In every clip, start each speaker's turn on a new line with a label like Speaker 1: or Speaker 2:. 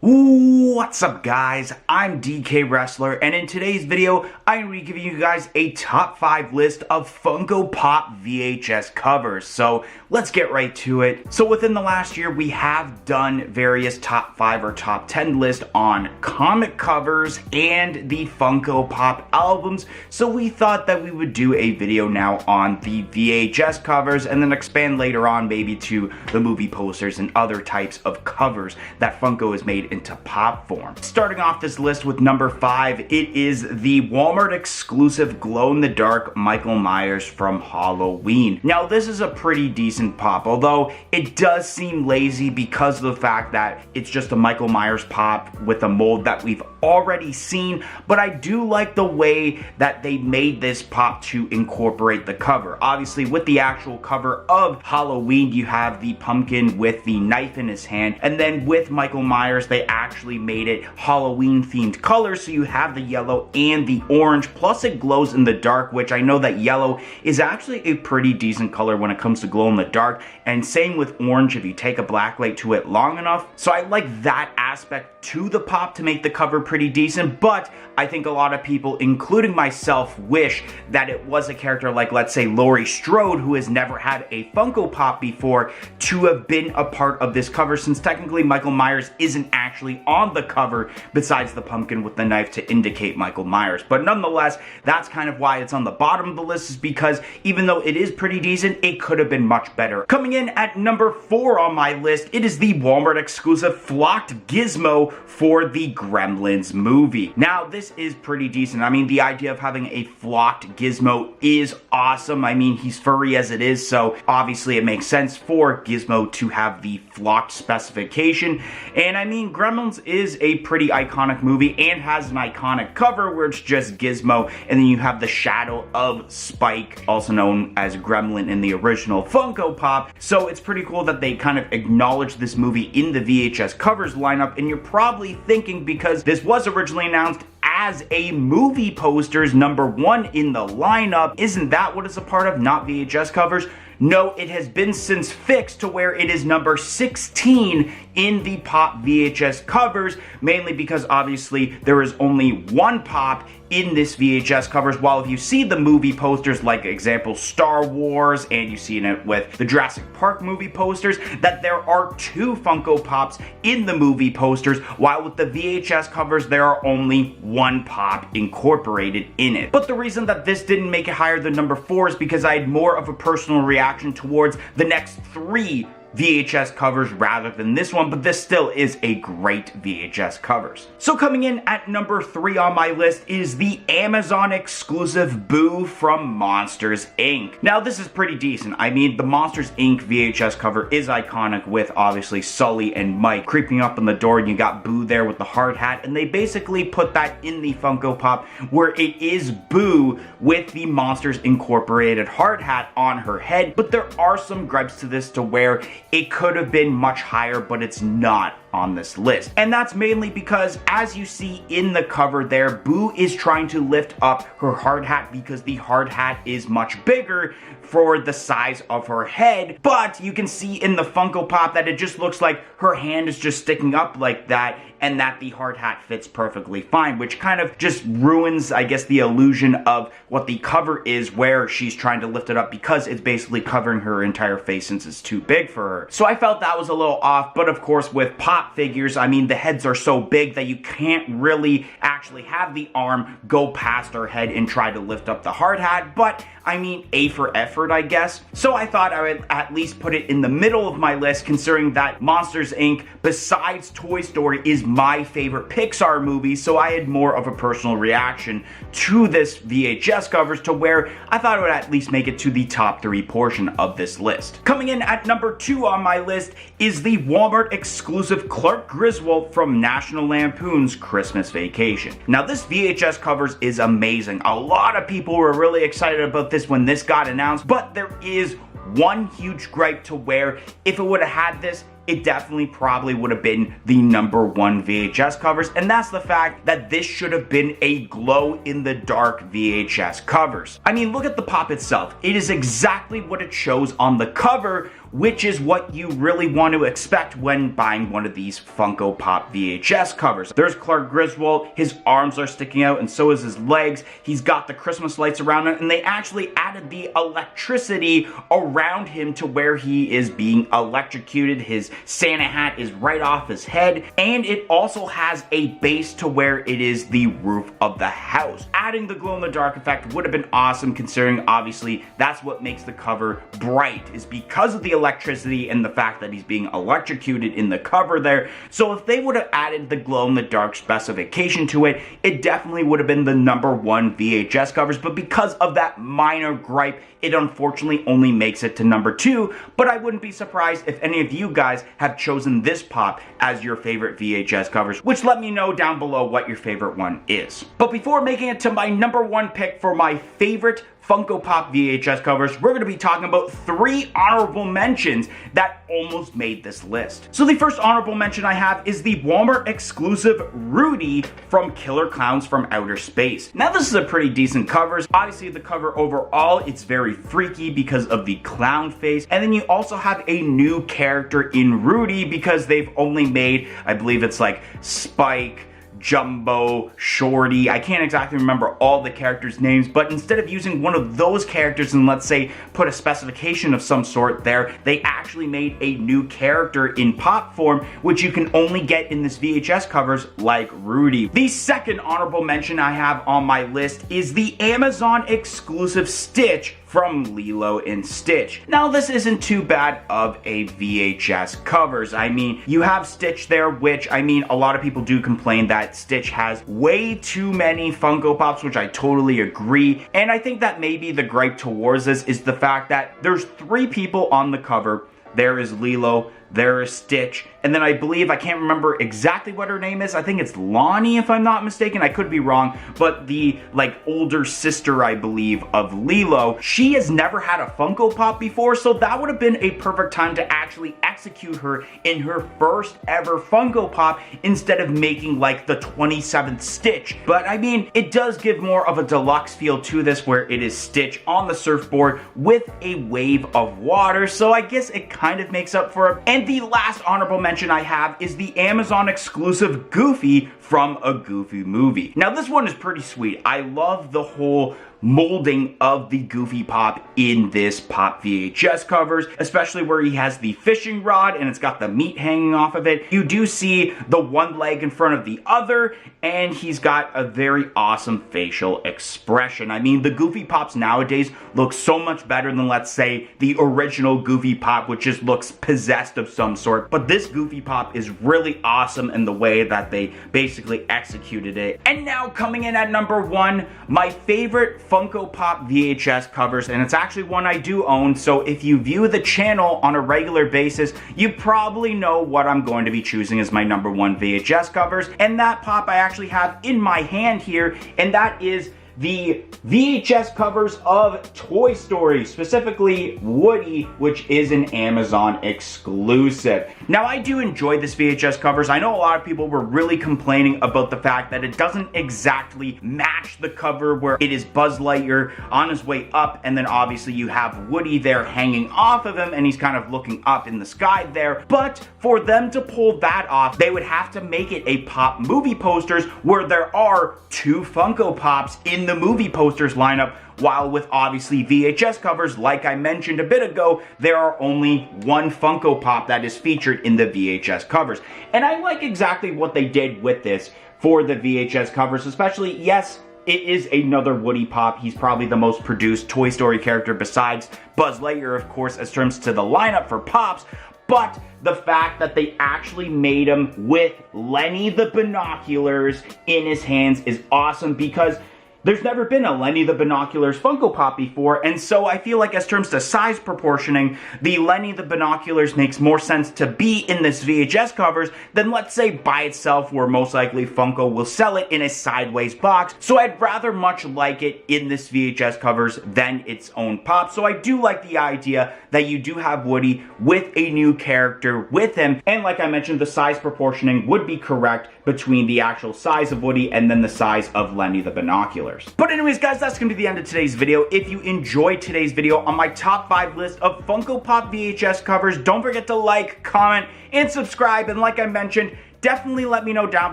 Speaker 1: What's up guys, I'm DK Wrestler, and in today's video, I'm going to be giving you guys a top 5 list of Funko Pop VHS covers. So let's get right to it. So within the last year, we have done various top 5 or top 10 lists on comic covers and the Funko Pop albums. So we thought that we would do a video now on the VHS covers and then expand later on maybe to the movie posters and other types of covers that Funko has made into pop form. Starting off this list with number 5, it is the Walmart exclusive glow-in-the-dark Michael Myers from Halloween. Now this is a pretty decent pop, although it does seem lazy because of the fact that it's just a Michael Myers pop with a mold that we've already seen, but I do like the way that they made this pop to incorporate the cover. Obviously with the actual cover of Halloween, you have the pumpkin with the knife in his hand, and then with Michael Myers, they actually made it Halloween themed colors, so you have the yellow and the orange, plus it glows in the dark, which I know that yellow is actually a pretty decent color when it comes to glow in the dark, and same with orange if you take a blacklight to it long enough. So I like that aspect to the pop to make the cover pretty decent, but I think a lot of people, including myself, wish that it was a character like, let's say, Laurie Strode, who has never had a Funko Pop before, to have been a part of this cover, since technically Michael Myers isn't actually on the cover besides the pumpkin with the knife to indicate Michael Myers. But nonetheless, that's kind of why it's on the bottom of the list, is because even though it is pretty decent, it could have been much better. Coming in at number 4 on my list, it is the Walmart exclusive flocked Gizmo for the Gremlins movie. Now this is pretty decent. I mean, the idea of having a flocked Gizmo is awesome. I mean, he's furry as it is, so obviously it makes sense for Gizmo to have the flocked specification. And I mean, Gremlins is a pretty iconic movie and has an iconic cover where it's just Gizmo, and then you have the shadow of Spike, also known as Gremlin in the original Funko Pop. So it's pretty cool that they kind of acknowledge this movie in the VHS covers lineup, and you're probably thinking, because this was originally announced as a movie posters number 1 in the lineup, isn't that what it's a part of, not VHS covers? No, it has been since fixed to where it is number 16 in the Pop VHS covers, mainly because obviously there is only one Pop in this VHS covers, while if you see the movie posters, like example Star Wars, and you see it with the Jurassic Park movie posters, that there are 2 Funko Pops in the movie posters, while with the VHS covers there are only 1 Pop incorporated in it. But the reason that this didn't make it higher than number 4 is because I had more of a personal reaction towards the next 3 VHS covers rather than this one, but this still is a great VHS covers. So coming in at number 3 on my list is the Amazon exclusive Boo from Monsters Inc. Now this is pretty decent. I mean, the Monsters Inc. VHS cover is iconic, with obviously Sully and Mike creeping up on the door, and you got Boo there with the hard hat, and they basically put that in the Funko Pop where it is Boo with the Monsters Incorporated hard hat on her head. But there are some gripes to this to where it could have been much higher, but it's not on this list. And that's mainly because, as you see in the cover there, Boo is trying to lift up her hard hat because the hard hat is much bigger for the size of her head. But you can see in the Funko Pop that it just looks like her hand is just sticking up like that, and that the hard hat fits perfectly fine, which kind of just ruins, I guess, the illusion of what the cover is, where she's trying to lift it up, because it's basically covering her entire face since it's too big for her. So I felt that was a little off, but of course with Pop figures, I mean, the heads are so big that you can't really actually have the arm go past her head and try to lift up the hard hat, but I mean, A for effort, I guess. So I thought I would at least put it in the middle of my list, considering that Monsters Inc., besides Toy Story, is my favorite Pixar movie, so I had more of a personal reaction to this VHS covers, to where I thought it would at least make it to the top 3 portion of this list. Coming in at number 2 on my list is the Walmart exclusive Clark Griswold from National Lampoon's Christmas Vacation. Now this VHS covers is amazing. A lot of people were really excited about this when this got announced, but there is one huge gripe to where if it would have had this, it definitely probably would have been the number 1 VHS covers, and that's the fact that this should have been a glow-in-the-dark VHS covers. I mean, look at the pop itself. It is exactly what it shows on the cover, which is what you really want to expect when buying one of these Funko Pop VHS covers. There's Clark Griswold, his arms are sticking out and so is his legs. He's got the Christmas lights around him, and they actually added the electricity around him to where he is being electrocuted. His Santa hat is right off his head, and it also has a base to where it is the roof of the house. Adding the glow-in-the-dark effect would have been awesome, considering obviously that's what makes the cover bright, is because of the electricity and the fact that he's being electrocuted in the cover there. So if they would have added the glow-in-the-dark specification to it, it definitely would have been the #1 VHS covers, but because of that minor gripe, it unfortunately only makes it to #2, but I wouldn't be surprised if any of you guys have chosen this pop as your favorite VHS covers, which let me know down below what your favorite one is. But before making it to my #1 pick for my favorite Funko Pop VHS covers, we're going to be talking about 3 honorable mentions that almost made this list. So the first honorable mention I have is the Walmart exclusive Rudy from Killer Clowns from Outer Space. Now this is a pretty decent cover. Obviously the cover overall, it's very freaky because of the clown face, and then you also have a new character in Rudy because they've only made, I believe it's like Spike, Jumbo, Shorty, I can't exactly remember all the characters' names, but instead of using one of those characters and let's say put a specification of some sort there, they actually made a new character in pop form, which you can only get in this VHS covers like Rudy. The second honorable mention I have on my list is the Amazon exclusive Stitch from Lilo and Stitch. Now this isn't too bad of a VHS covers. I mean, you have Stitch there, which, I mean, a lot of people do complain that Stitch has way too many Funko Pops, which I totally agree. And I think that maybe the gripe towards this is the fact that there's 3 people on the cover. There is Lilo, there is Stitch, and then I believe, I can't remember exactly what her name is, I think it's Lonnie if I'm not mistaken, I could be wrong, but the like older sister, I believe, of Lilo, she has never had a Funko Pop before, so that would have been a perfect time to actually execute her in her first ever Funko Pop instead of making like the 27th Stitch. But I mean, it does give more of a deluxe feel to this where it is Stitch on the surfboard with a wave of water, so I guess it kind of makes up for it. And the last honorable mention I have is the Amazon exclusive Goofy from a Goofy movie. Now this one is pretty sweet. I love the whole molding of the Goofy Pop in this Pop VHS covers, especially where he has the fishing rod and it's got the meat hanging off of it. You do see the one leg in front of the other, and he's got a very awesome facial expression. I mean, the Goofy Pops nowadays look so much better than, let's say, the original Goofy Pop, which just looks possessed of some sort. But this Goofy Pop is really awesome in the way that they basically executed it. And now coming in at #1, my favorite Funko Pop VHS covers, and it's actually one I do own, so if you view the channel on a regular basis, you probably know what I'm going to be choosing as my #1 VHS covers, and that pop I actually have in my hand here, and that is the VHS covers of Toy Story, specifically Woody, which is an Amazon exclusive. Now, I do enjoy this VHS covers. I know a lot of people were really complaining about the fact that it doesn't exactly match the cover where it is Buzz Lightyear on his way up, and then obviously you have Woody there hanging off of him, and he's kind of looking up in the sky there. But for them to pull that off, they would have to make it a Pop movie posters where there are 2 Funko Pops in the movie posters lineup, while with obviously VHS covers, like I mentioned a bit ago, there are only 1 Funko Pop that is featured in the VHS covers. And I like exactly what they did with this for the VHS covers, especially, yes, it is another Woody Pop. He's probably the most produced Toy Story character besides Buzz Lightyear, of course, as terms to the lineup for Pops. But the fact that they actually made him with Lenny the Binoculars in his hands is awesome, because there's never been a Lenny the Binoculars Funko Pop before, and so I feel like as terms to size proportioning, the Lenny the Binoculars makes more sense to be in this VHS covers than, let's say, by itself, where most likely Funko will sell it in a sideways box. So I'd rather much like it in this VHS covers than its own pop. So I do like the idea that you do have Woody with a new character with him, and like I mentioned, the size proportioning would be correct between the actual size of Woody and then the size of Lenny the Binoculars. particulars. But anyways, guys, that's gonna be the end of today's video. If you enjoyed today's video on my top 5 list of Funko Pop VHS covers, don't forget to like, comment, and subscribe. And like I mentioned, definitely let me know down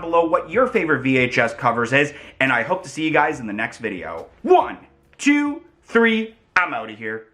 Speaker 1: below what your favorite VHS covers is, and I hope to see you guys in the next video. 1, 2, 3, I'm out of here.